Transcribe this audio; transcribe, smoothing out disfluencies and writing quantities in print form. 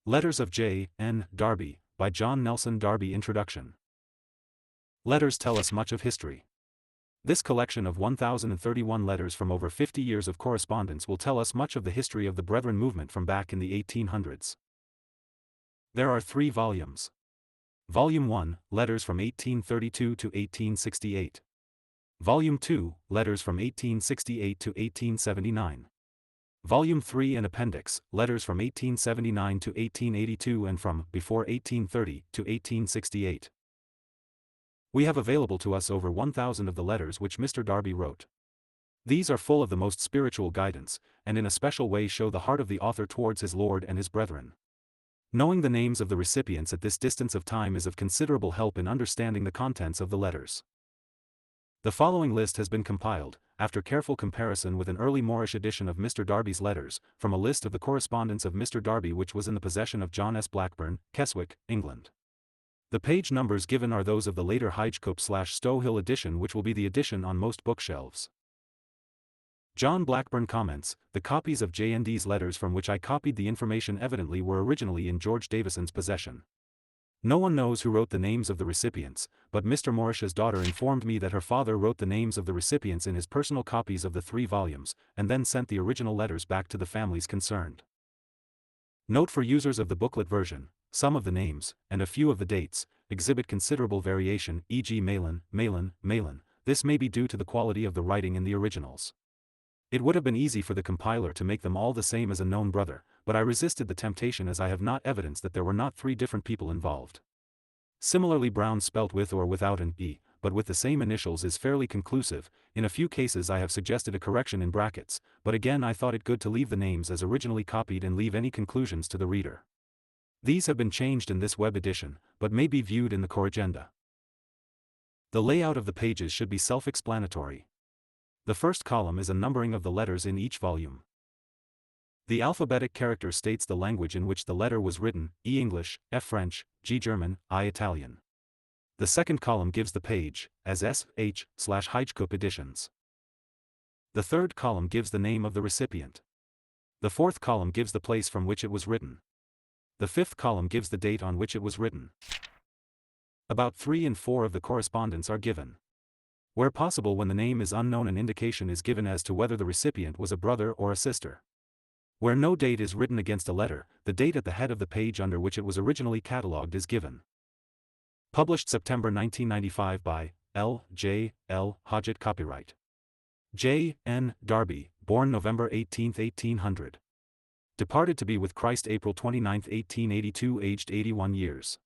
Letters of J. N. Darby, by John Nelson Darby. Introduction. Letters tell us much of history. This collection of 1,031 letters from over 50 years of correspondence will tell us much of the history of the Brethren movement from back in the 1800s. There are 3 volumes. Volume 1, Letters from 1832 to 1868. Volume 2, Letters from 1868 to 1879. Volume 3 and Appendix, Letters from 1879 to 1882 and from before 1830 to 1868. We have available to us over 1,000 of the letters which Mr. Darby wrote. These are full of the most spiritual guidance, and in a special way show the heart of the author towards his Lord and his brethren. Knowing the names of the recipients at this distance of time is of considerable help in understanding the contents of the letters. The following list has been compiled, after careful comparison with an early Moorish edition of Mr. Darby's letters, from a list of the correspondence of Mr. Darby which was in the possession of John S. Blackburn, Keswick, England. The page numbers given are those of the later Highcope/Stowhill edition which will be the edition on most bookshelves. John Blackburn comments, the copies of J&D's letters from which I copied the information evidently were originally in George Davison's possession. No one knows who wrote the names of the recipients, but Mr. Morish's daughter informed me that her father wrote the names of the recipients in his personal copies of the 3 volumes, and then sent the original letters back to the families concerned. Note for users of the booklet version, some of the names, and a few of the dates, exhibit considerable variation, e.g. Malin, Malin, Malin. This may be due to the quality of the writing in the originals. It would have been easy for the compiler to make them all the same as a known brother, but I resisted the temptation as I have not evidence that there were not 3 different people involved. Similarly, Brown spelt with or without an E, but with the same initials is fairly conclusive. In a few cases I have suggested a correction in brackets, but again I thought it good to leave the names as originally copied and leave any conclusions to the reader. These have been changed in this web edition, but may be viewed in the corrigenda. The layout of the pages should be self-explanatory. The first column is a numbering of the letters in each volume. The alphabetic character states the language in which the letter was written, E English, F French, G German, I Italian. The second column gives the page, as S/H/Highcope editions. The third column gives the name of the recipient. The fourth column gives the place from which it was written. The fifth column gives the date on which it was written. About 3 and 4 of the correspondence are given. Where possible, when the name is unknown, an indication is given as to whether the recipient was a brother or a sister. Where no date is written against a letter, the date at the head of the page under which it was originally catalogued is given. Published September 1995 by L. J. L. Hodgett. Copyright J. N. Darby, born November 18, 1800. Departed to be with Christ April 29, 1882, aged 81 years.